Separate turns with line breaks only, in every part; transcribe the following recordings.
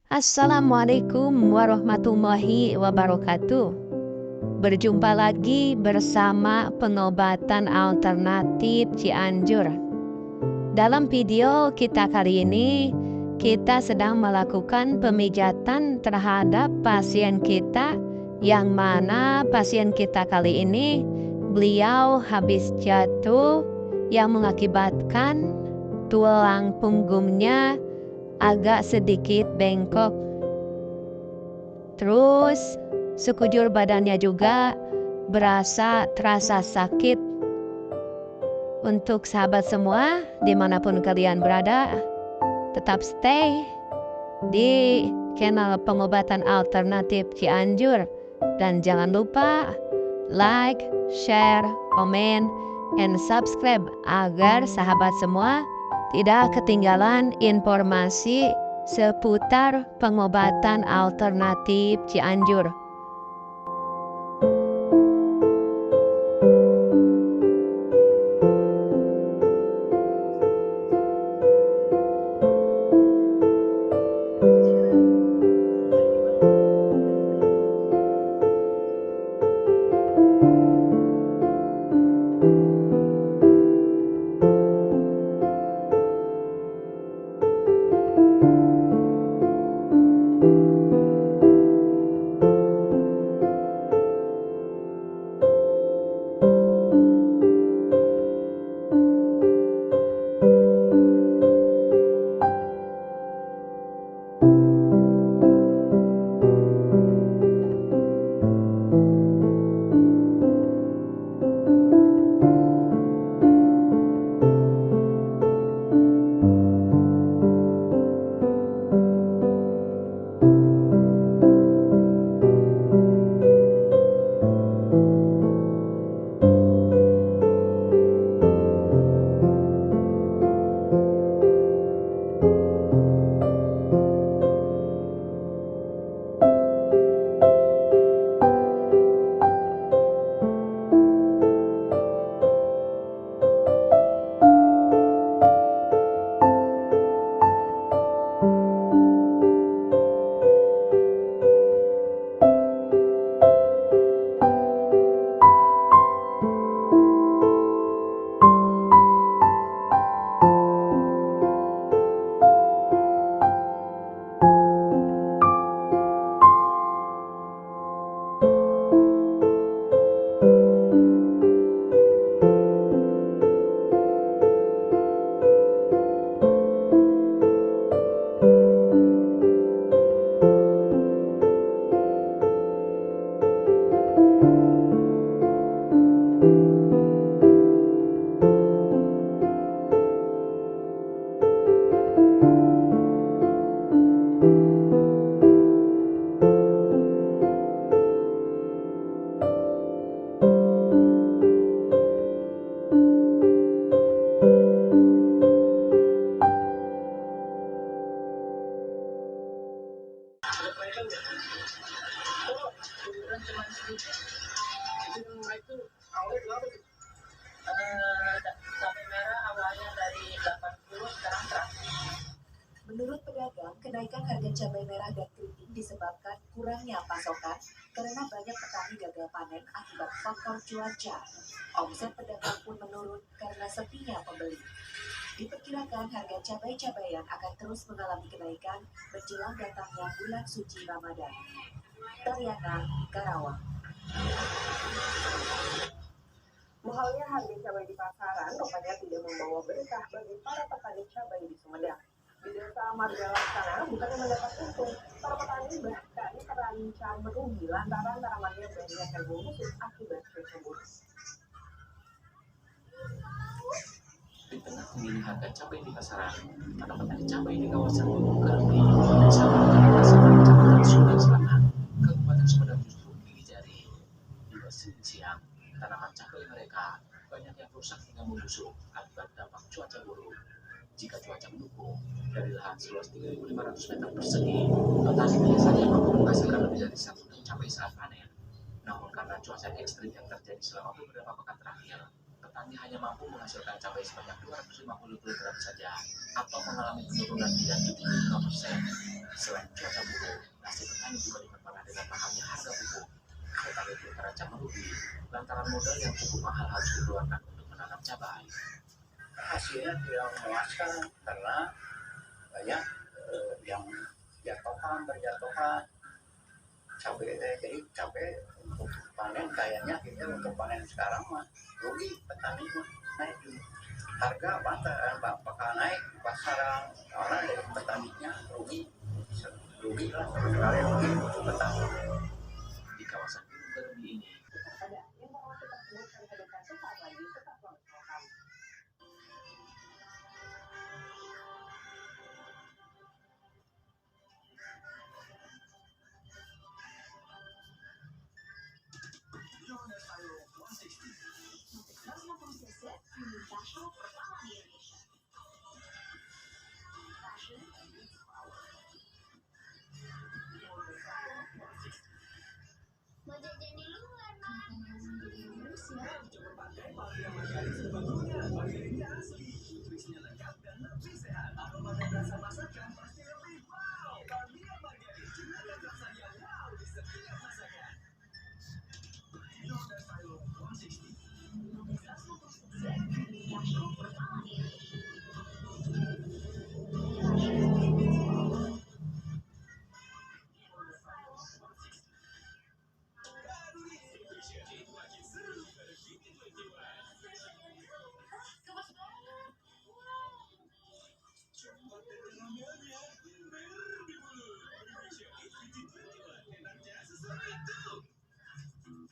Assalamualaikum warahmatullahi wabarakatuh. Berjumpa lagi bersama pengobatan alternatif Cianjur. Dalam video kita kali ini, kita sedang melakukan pemijatan terhadap pasien kita, yang mana pasien kita kali ini beliau habis jatuh yang mengakibatkan tulang punggungnya agak sedikit bengkok. Terus sekujur badannya juga terasa sakit. Untuk sahabat semua dimanapun kalian berada, tetap stay di channel pengobatan alternatif Cianjur. Dan jangan lupa like, share, komen, and subscribe agar sahabat semua tidak ketinggalan informasi seputar pengobatan alternatif Cianjur.
Cabai merah awalnya dari 80 sekarang 100.
Menurut pedagang, kenaikan harga cabai merah dan keriting disebabkan kurangnya pasokan karena banyak petani gagal panen akibat faktor cuaca. Omset pedagang pun menurun karena sepinya pembeli. Diperkirakan harga cabai-cabayan akan terus mengalami kenaikan menjelang datangnya bulan suci Ramadan. Tariana, Karawang.
Mahalnya harga cabai di pasaran rupanya tidak membawa berkah bagi para petani cabai di Sumedang. Di desa Marga Laksana bukannya mendapat untung, para petani bahkan terancam merugi lantaran tanamannya banyak yang busuk akibat cuaca buruk.
Di tengah tingginya harga cabai di pasaran, para petani cabai di kawasan Gunung Karni, Desa Margasatana, Kecamatan Sumedang Selatan, Kabupaten Sumedang justru gigi jari. Hingga Senin siang, tanaman cabai mereka banyak yang rusak hingga membusuk akibat dampak cuaca buruk. Jika cuaca mendukung, dari lahan seluas 3.500 meter persegi, petani biasanya mampu menghasilkan lebih dari 1 ton cabai saat panen. Namun karena cuaca ekstrim yang terjadi selama beberapa pekan terakhir, petani hanya mampu menghasilkan cabai sebanyak 250 kg saja, atau mengalami penurunan hingga 75%. Selain cuaca besaran modal yang cukup mahal harus dikeluarkan untuk menanam cabai.
Hasilnya tidak memuaskan karena banyak yang berjatuhan cabai, jadi cabai untuk panen kayaknya kita untuk panen sekarang mah rugi petani mah naik harga bakal naik pasaran orang dari petaninya rugi lah sekali rugi petani.
Di kawasan Gunung Gerbi ini,
Ada informasi tersebut akan hadirkan sesaat lagi, tetaplah bersama kami.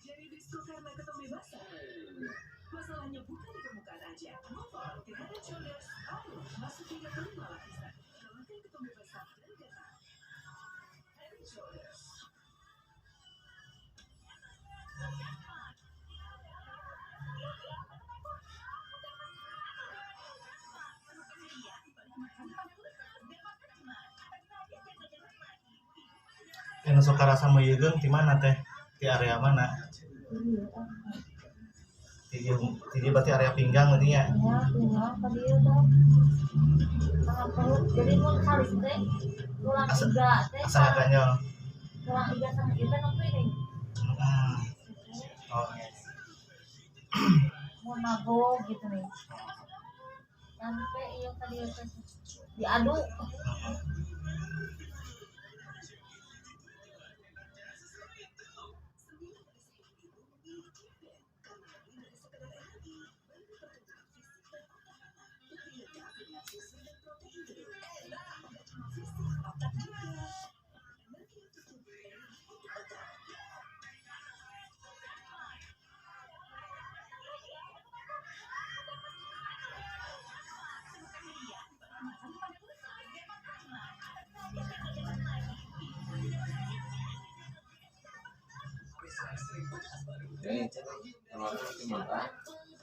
Jadi diskon karena ketebebasan. Masalahnya bukan di permukaan aja. Move on ke Head & Shoulders. Ayo, masuk hingga ke 5 lapisan. Dapatkan ketebebasan dan data. Head & Shoulders.
Yang suka rasa meyegeung di mana teh? Di area mana? Di berarti area pinggang berarti ya?
Ya, tinggal tadi udah sangat perut. Jadi mau kali teh, tulang iga teh,
Asa ngaganyol.
tulang iga sama kita nopo ini.
Oh,
Mau nabok gitu nih. Sampai iya tadi teh diaduk.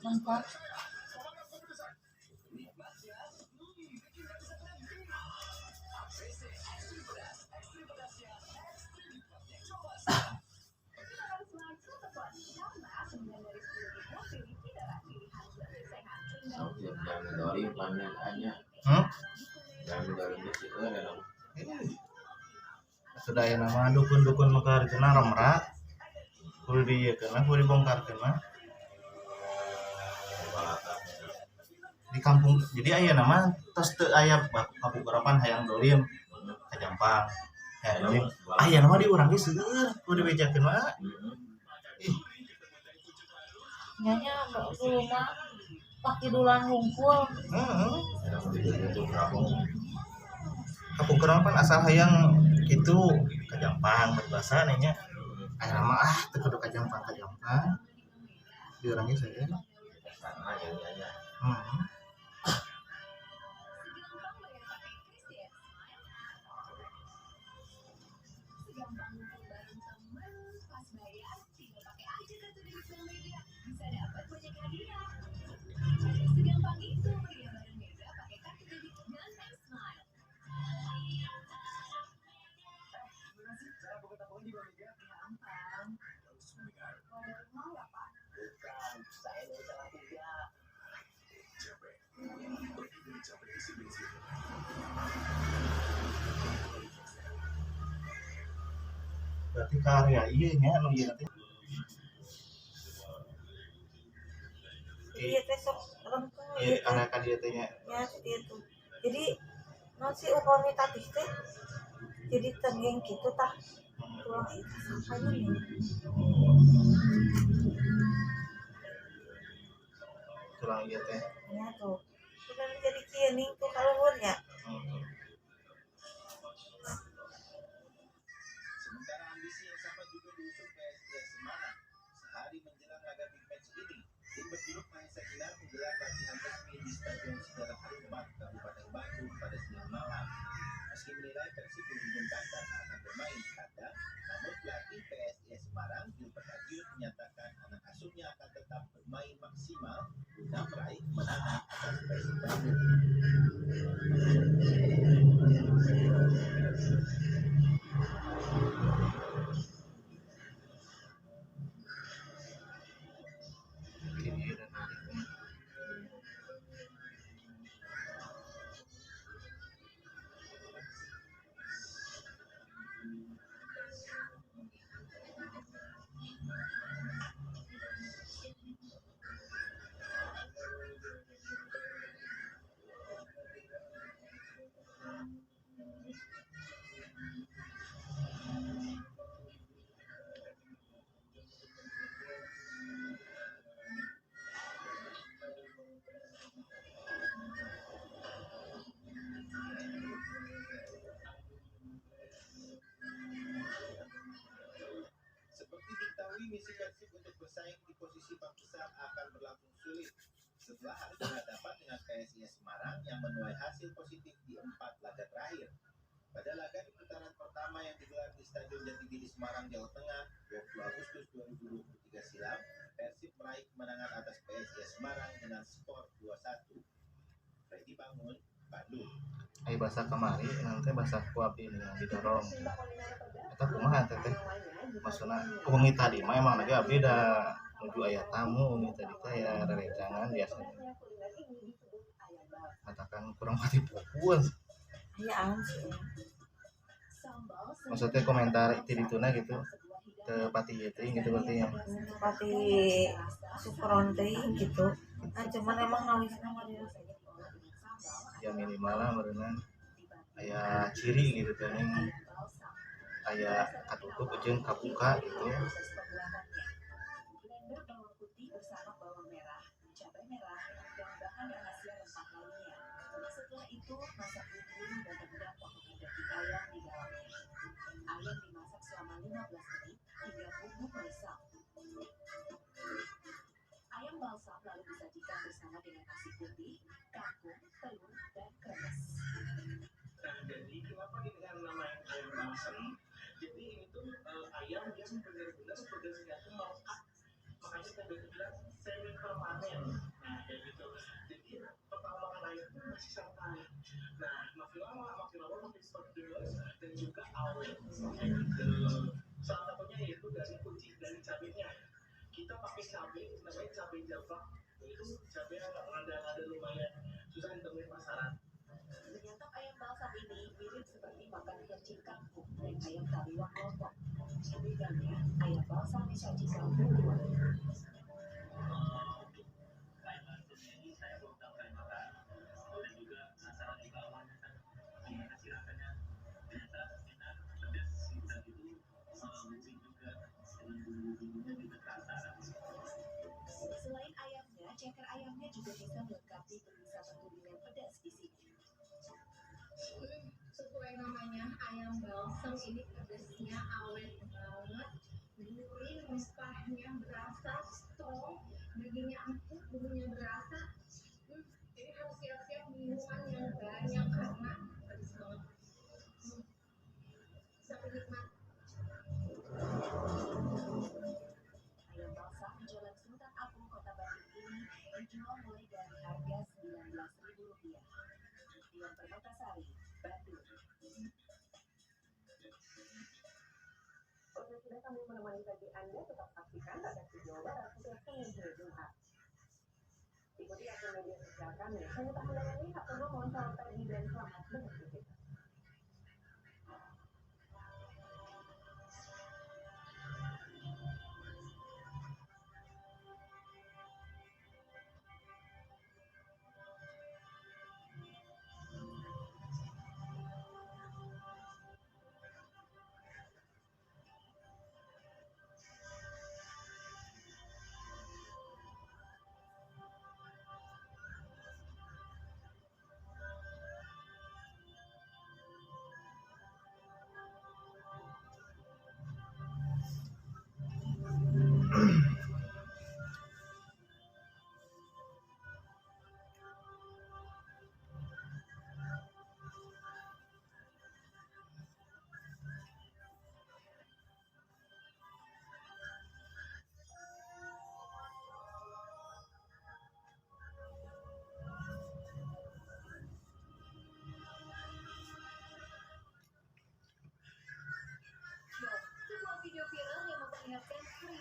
Mantap.
Sudah ya nama dukun-dukun mekar kena ramra. Kudu diekeun kudu dibongkarkeun mah. Di kampung jadi aya nama tos teu aya kabukarapan hayang dolim kajampang. Ya dolim. Aya nama di urang ge seueur kudu dibejakeun mah. Ih,
Nyanya dulu mah pakai dulan hungkul.
heeh. Kabukarapan asal hayang kitu kajampang berbahasa nya. Aya nama teu kudu kajampang. Di urang ge seueur. Berarti karya iya nya anu ieu teh.
Iya teh sok lengkung
Iya, karena kan dia tanya
ya dia tuh. Jadi non si uniformitatis teh jadi tenggeng gitu tah tulang itu sampainya nih.
tulang iya teh.
Ya tuh. Sudah menjadi kiening tuh kalau ya.
Sementara ambisi yang sama juga diusung PSIS Semarang. Sehari menjelang laga big match ini, tim berjuluk Mahesa Gilar menggelar latihan resmi di Stadion Sejarah Harupat, Kabupaten Bandung pada Senin malam. Meski menilai Persib menguntungkan karena akan bermain kandang, namun pelatih PSIS Semarang, Gilbert Agius, menyatakan anak asuhnya akan tetap bermain maksimal guna meraih kemenangan atas Persib Bandung.
Ini dan hari.
Seperti diketahui, misi Persib untuk bersaing di posisi 4 besar akan berlangsung sulit setelah harus berhadapan dengan PSIS Semarang yang menuai hasil positif di 4 laga terakhir. Pada laga di putaran pertama yang digelar di Stadion Jatidiri Semarang, Jawa Tengah, 20 Agustus 2023 silam, Persib meraih kemenangan atas PSIS Semarang dengan skor 2-1. Freddy Bangun, Bandung.
Ai bahasa kamari nanti bahasa kuapi ini yang didorong. Eta kumaha teh? Maksudna wengi tadi mah emang lagi abdi da nuju aya tamu wengi tadi teh aya rerencangan biasanya. Katakan kurang mati fokus.
Iya sih.
Maksudnya komentar itu dituna gitu. Teu pati ieu teh gitu berarti ya.
Seperti superon teuing gitu. Nah cuman emang ngawisna mah dirasa
Ya minimal lah berenang aya ciri gitu teh aya katutup jeung kabuka gitu.
Blender bawang putih bersama bawang merah, cabai merah, dan bahan rahasia rempah lainnya. Setelah itu, masak bumbu dan rendam potongan daging ayam di dalamnya. Ayam dimasak selama 15 menit hingga bumbu meresap. Ayam balsam lalu disajikan bersama dengan nasi putih, kangkung, telur, dan kremes.
Nah, jadi kenapa dengan nama yang ayam balsam? Jadi ini tuh ayam yang benar-benar pedasnya tuh melekat, makanya tadi bilang semi permanen. Nah, kayak gitu. Jadi pertambangan ayam itu masih santai. Nah, makin lama makin pedas dan juga awet. Kayak gitu. Salah satunya yaitu dari kunci dari cabenya. Kita pakai cabai namanya cabai Java. Itu cabai yang ada lumayan susah ditemuin pasaran.
Menyantap ayam balsam ini mirip seperti makan kecil kangkung dan ayam taliwang lombok. Bedanya, ayam balsam disajikan berdua.
Ayam balsam ini saya belum tahu saya makan dan juga penasaran juga awalnya kan gimana sih rasanya, ternyata enak, pedas, kita gitu, gurih juga dengan bumbu-bumbunya juga terasa.
Selain ayamnya, ceker ayamnya juga bisa melengkapi berwisata kuliner pedas di sini.
Sesuai namanya ayam balsam ini pedasnya awet banget, gurih, rempahnya berasa, strong, dagingnya empuk, bumbunya berasa. Ini harus siap-siap minuman yang banyak karena pedas banget. Sampai nikmat.
Ayam balsam di Jalan Sultan Agung, Kota Bandung ini dijual mulai dari harga Rp19.000. Dian Permatasari, Bandung.
Oke, sudah kami menemani pagi Anda, tetap saksikan redaksi Jawa Barat setiap Senin hingga Jumat. Ikuti akun media sosial kami. Saya tak menangani hak mohon selamat pagi dan selamat beraktivitas.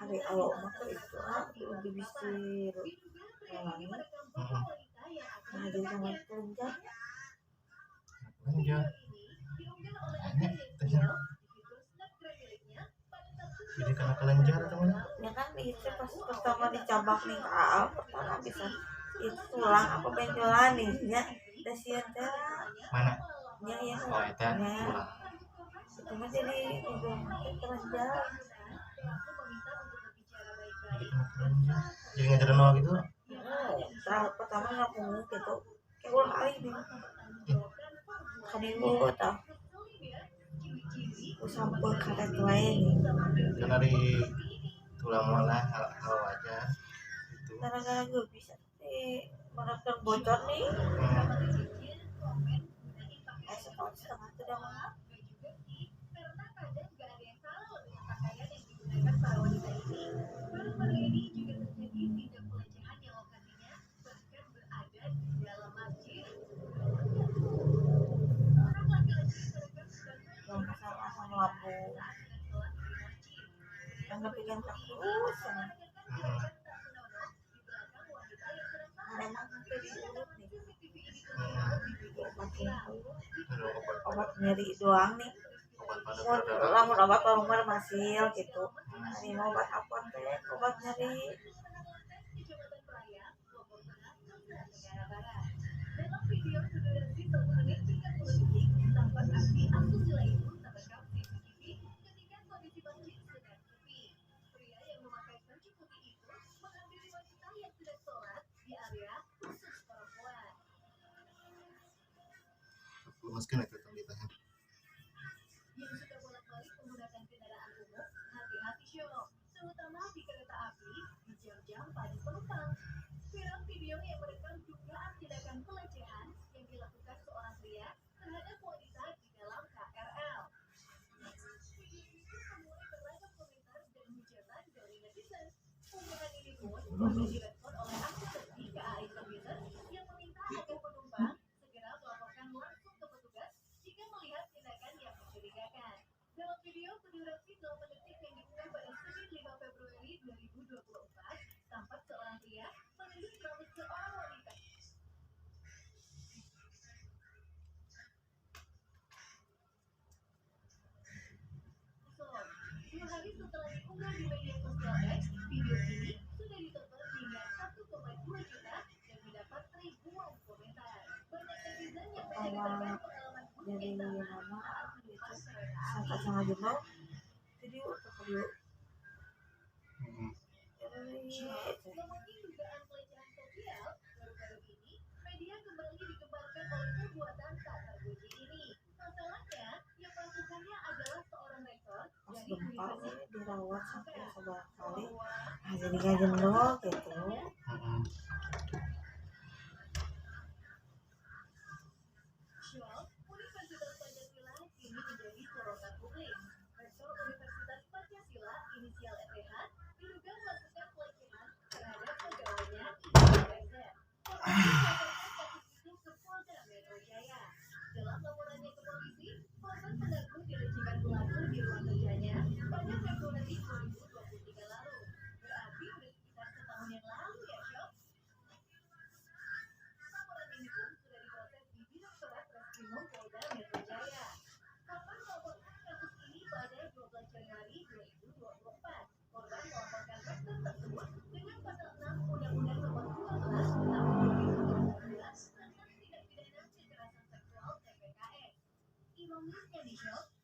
hari awal mah tuh itu lebih bisa melangi. Nah jadi sama kelenjar
Lanjut. Tanya. Jadi karena kelenjar teman.
ya kan itu pas pertama dicabak nih Kak pertama bisa itu tulang apa benjolan nih ya dasian teh
Mana?
ya ya
Oh, itu
ya
tulang.
itu mah jadi udah kelenjar
Jadi ngajarin nol gitu.
pertama ngapung gitu kayak ulah kali nih kadieu tah sampai karet wae nih
Karena di tulang malah hal wajar gitu.
gara-gara gue bisa menekan bocor nih setahun setengah tuh dah mah yang asam lambung yang kepikiran terus memang itu di mulut nih obat nyeri doang nih lamun obat rumah masih gitu ini mau obat apa teh obat nyeri
Masukin itu ditahan. jadi nama itu sangka sangat jenuh jadi untuk pas gempa ini dirawat sampai seberapa kali nah jadi gak jenuh gitu
Ironisnya nih, Shop,